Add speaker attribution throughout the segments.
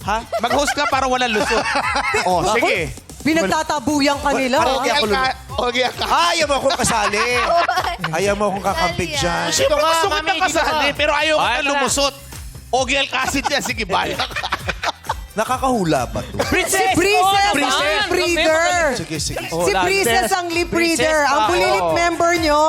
Speaker 1: Ha? Mag-host ka para walang lusot. Oh, sige.
Speaker 2: Pinagtatabuyan ka nila.
Speaker 1: Okay ka.
Speaker 3: Ayaw mo akong kasali. Ayaw mo akong kakambig dyan.
Speaker 1: Siyempre
Speaker 4: Dito ka,
Speaker 1: gusto ko
Speaker 4: mami,
Speaker 1: na
Speaker 4: dito
Speaker 1: kasali,
Speaker 4: ka.
Speaker 1: pero ayaw ko
Speaker 4: Ay,
Speaker 1: na
Speaker 4: tara.
Speaker 1: lumusot. Ogie Alcacid yan, sige, baya ka.
Speaker 3: Nakakahula ba to?
Speaker 2: Si Princess ang
Speaker 4: Princess.
Speaker 2: lip reader.
Speaker 3: Sige, sige.
Speaker 2: Si Princess ang lip reader.
Speaker 4: Princess
Speaker 2: Ang
Speaker 4: pa,
Speaker 2: bulilit
Speaker 4: oo.
Speaker 2: member nyo.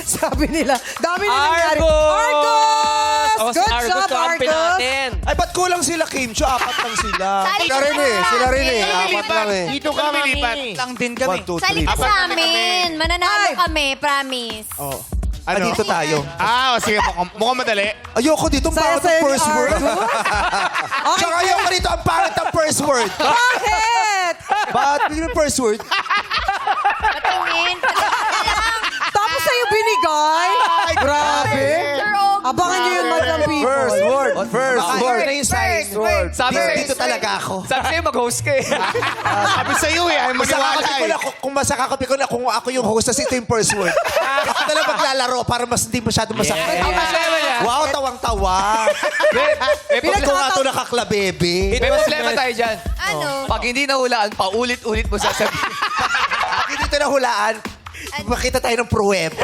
Speaker 2: Sabi nila, dami na nangyari.
Speaker 4: Argos!
Speaker 2: Argos!
Speaker 4: Oh, si
Speaker 2: Good
Speaker 4: Argos,
Speaker 2: job,
Speaker 4: kakampi
Speaker 2: Argos!
Speaker 4: natin.
Speaker 3: Ay, ba't kulang sila, Kim Cho? Apat lang sila.
Speaker 5: Sila rin eh. Sila rin eh.
Speaker 1: Apat lang eh.
Speaker 4: Dito ka,
Speaker 1: Lumilipat
Speaker 4: mami.
Speaker 1: lang din kami.
Speaker 3: 1, 2, 3.
Speaker 5: Sali ka sa amin. Mananalo
Speaker 2: Ay.
Speaker 5: kami, promise.
Speaker 1: Oh.
Speaker 3: Ah, dito tayo.
Speaker 1: Sige, mukhang madali.
Speaker 3: Ayoko dito, ang pangit
Speaker 2: Saya-saya
Speaker 3: ang
Speaker 2: ni
Speaker 3: first word.
Speaker 2: Argos. Okay.
Speaker 3: Tsaka ayoko dito, ang pangit ang first word.
Speaker 2: Bakit?
Speaker 3: Ba't yung first word?
Speaker 5: Patingin. Patingin ka lang.
Speaker 2: Tapos sa'yo binigay? Grabe.
Speaker 5: Sir Og.
Speaker 2: Abangan nyo yun, madam people.
Speaker 6: First word. First
Speaker 3: Baka
Speaker 6: word.
Speaker 3: yun na yung sign.
Speaker 4: Sabi
Speaker 3: Dito talaga ako.
Speaker 4: Sabi sa'yo, mag-host ka eh.
Speaker 1: Sabi sa'yo eh, ayaw mo niwala
Speaker 3: Masakakapi ko
Speaker 1: eh.
Speaker 3: na, kung masakakapi ko na kung ako yung host, tas ito yung first word. Ako na lang maglalaro para mas hindi masyado masakit.
Speaker 4: Ang problema yan.
Speaker 3: Wow, tawang-tawa. Pinag ko nga ito nakaklabebe.
Speaker 4: May problema tayo dyan.
Speaker 5: Ano?
Speaker 4: Pag hindi nahulaan, paulit-ulit mo sasabihin.
Speaker 3: Pag hindi ito nahulaan, makita tayo ng pruweba.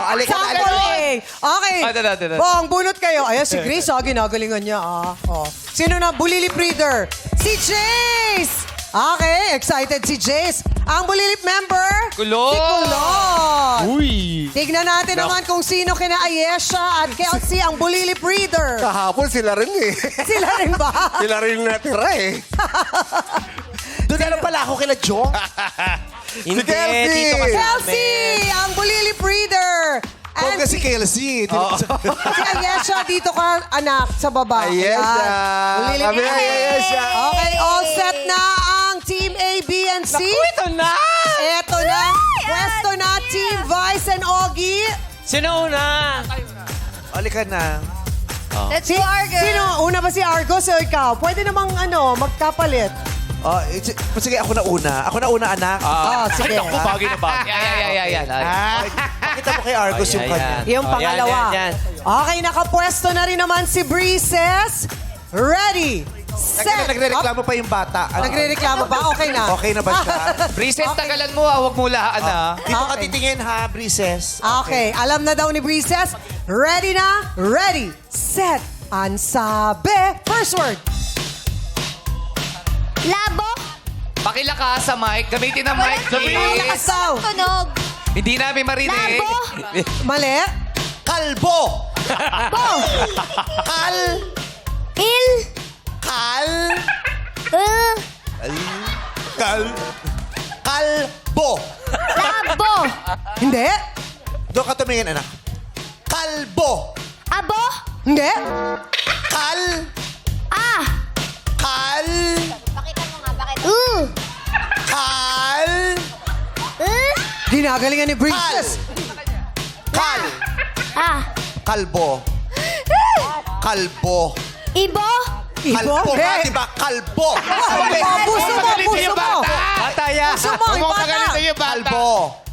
Speaker 3: Alika na,
Speaker 2: Sample
Speaker 3: alika.
Speaker 2: eh. Okay.
Speaker 4: Ito.
Speaker 2: Bong, bunot kayo. Ayan, si Grace, ginagalingan niya. Oh. Sino na? Bulilip reader. Si Jace! Okay, excited si Jace. Ang Bulilip member,
Speaker 4: Kulot!
Speaker 2: si Kulot.
Speaker 4: Uy!
Speaker 2: Tignan natin naman kung sino kina Ayesha at Kelsey ang Bulilip reader.
Speaker 6: Kahapon sila rin eh.
Speaker 2: Sila rin ba?
Speaker 6: Sila rin natira eh.
Speaker 3: Doon na lang pala ako kila Jong.
Speaker 6: Si Kelsey!
Speaker 2: Kelsey, ang Bulilip reader.
Speaker 3: Huwag
Speaker 2: And
Speaker 3: ka si Kelsey.
Speaker 2: si Ayesha, dito ka, anak, sa baba.
Speaker 6: Ayesha.
Speaker 2: Ayan. Bulilip
Speaker 6: Kami
Speaker 2: reader.
Speaker 6: Ayesha.
Speaker 2: Okay, all set na ang Team A, B, and C.
Speaker 4: Ito na!
Speaker 2: Eto na. Pwesto na, Team Vice and Ogie.
Speaker 4: Sino una?
Speaker 3: Alika na.
Speaker 5: Let's go, Argus.
Speaker 2: Sino? Una ba si Argos o ikaw? Pwede namang magkapalit.
Speaker 3: Sige, ako na una. Ako na una, anak.
Speaker 2: Sige.
Speaker 1: Ako, bagay na bagay.
Speaker 4: Yan.
Speaker 3: Pakita mo kay Argos yung kanya.
Speaker 2: Yung pangalawa.
Speaker 4: Yan.
Speaker 2: Okay, nakapwesto na rin naman si Breezes. Ready, set.
Speaker 3: Nagre-reklamo pa yung bata.
Speaker 2: Nagre-reklamo pa? Okay na.
Speaker 3: Okay na ba siya?
Speaker 4: Reset, tagalan mo huwag mo lahaan ha.
Speaker 3: Dito ka titingin ha, Breezes.
Speaker 2: Okay, alam na daw ni Breezes. Ready na? Ready, set, ansabi. First word.
Speaker 5: Labo.
Speaker 4: Pakilakas sa mic. Gamitin ang mic,
Speaker 2: Lakas
Speaker 4: please.
Speaker 2: daw.
Speaker 5: Tunog.
Speaker 4: Hindi namin marinig.
Speaker 5: Labo.
Speaker 2: Mali.
Speaker 3: Kalbo!
Speaker 5: Bo.
Speaker 3: Kal...
Speaker 5: Il.
Speaker 3: Kal...
Speaker 5: Uh.
Speaker 3: Kal... Kalbo!
Speaker 5: Labo.
Speaker 2: Hindi.
Speaker 3: Doon ka tumingin, anak. Kalbo!
Speaker 5: Abo.
Speaker 2: Hindi.
Speaker 3: Kal...
Speaker 5: Ah.
Speaker 3: Kal...
Speaker 5: Pakita mo nga, pakita.
Speaker 3: Kal...
Speaker 2: Ginagalingan ni
Speaker 3: Kal...
Speaker 2: Breezes.
Speaker 3: Kal...
Speaker 5: Ah.
Speaker 3: Kalbo. Kalbo.
Speaker 5: Ibo.
Speaker 2: Ibo.
Speaker 3: Kalbo nga,
Speaker 2: Hindi.
Speaker 3: diba? Kalbo.
Speaker 2: Puso mo, puso mo.
Speaker 4: Bataya.
Speaker 2: Puso mo,
Speaker 1: Huwag
Speaker 2: ibata.
Speaker 1: pagalit sa'yo, bata.
Speaker 3: Kalbo.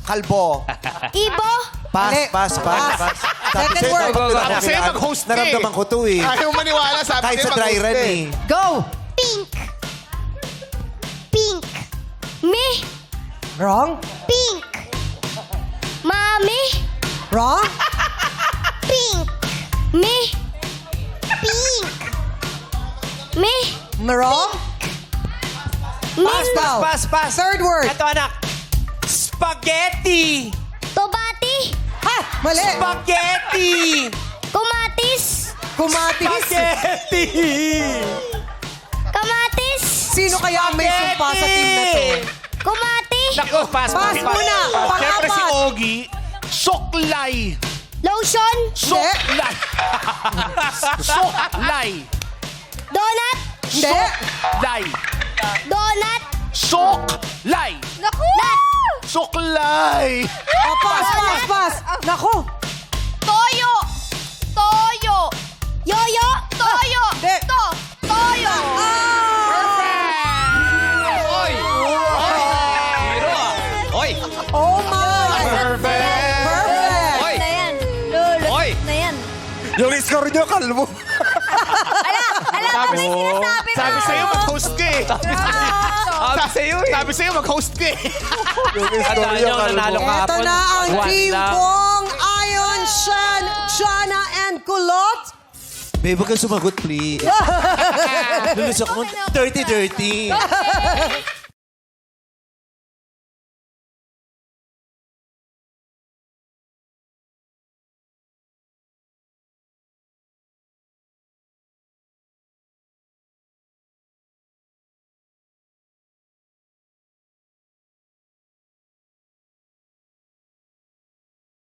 Speaker 3: Kalbo.
Speaker 5: Ibo.
Speaker 2: Mali.
Speaker 3: Pass.
Speaker 2: Second word.
Speaker 1: Ako sa'yo mag-host ka eh.
Speaker 3: Naramdaman ko to eh.
Speaker 1: Ayaw maniwala, sabi
Speaker 3: Kahit
Speaker 1: sa'yo
Speaker 3: sa dry
Speaker 1: mag-host
Speaker 3: run
Speaker 1: ka
Speaker 3: eh.
Speaker 2: Go.
Speaker 5: Pink. Pink. Me.
Speaker 2: Wrong.
Speaker 5: Pink. Mami.
Speaker 2: Wrong.
Speaker 5: Pink. Me. Pink. Me.
Speaker 2: Wrong.
Speaker 5: Min.
Speaker 4: Pass.
Speaker 2: Third word.
Speaker 4: Ito anak. Spaghetti.
Speaker 5: Tobati.
Speaker 2: Ha! Mali.
Speaker 4: Spaghetti.
Speaker 5: Kumatis.
Speaker 2: Kumatis.
Speaker 4: Spaghetti.
Speaker 5: Kamatis.
Speaker 2: Sino kaya ang may sumpa sa team na to?
Speaker 5: Kumati.
Speaker 4: Naku, pass.
Speaker 2: Pass muna.
Speaker 1: Siyempre si
Speaker 2: Pang-apat.
Speaker 1: Ogie, soklay.
Speaker 5: Lotion.
Speaker 1: Soklay. Soklay.
Speaker 5: Donut.
Speaker 2: Hindi.
Speaker 1: Soklay.
Speaker 5: Donut.
Speaker 1: Soklay.
Speaker 5: Naku.
Speaker 1: Soklay.
Speaker 2: Oh, pass. Nako.
Speaker 5: Toyo. Toyo. Yoyo. Toyo.
Speaker 2: Hindi.
Speaker 5: Toyo.
Speaker 4: Oy. Oy.
Speaker 2: Oh my.
Speaker 4: Perfect.
Speaker 2: Perfect.
Speaker 4: Oy.
Speaker 5: Na yan. Lolo.
Speaker 4: Oy.
Speaker 5: Na yan.
Speaker 6: Yung score nyo, kalbo.
Speaker 5: Ala. may sinasabi mo.
Speaker 1: Sabi sa'yo, mag-host ka eh.
Speaker 4: Sabi sa'yo eh.
Speaker 1: Sabi sa'yo, mag-host ka eh.
Speaker 6: Yung
Speaker 4: Tandaan
Speaker 6: istorya,
Speaker 4: nyo,
Speaker 6: akala
Speaker 4: nanalo
Speaker 6: mo.
Speaker 4: ka.
Speaker 2: Ito na ang
Speaker 4: One
Speaker 2: Team
Speaker 4: lang.
Speaker 2: Bong, Ayon, Shan, Jana, and Kulot.
Speaker 3: Babe, huwag kang sumagot, please. Lulusok mo.
Speaker 5: Okay na.
Speaker 3: Dirty.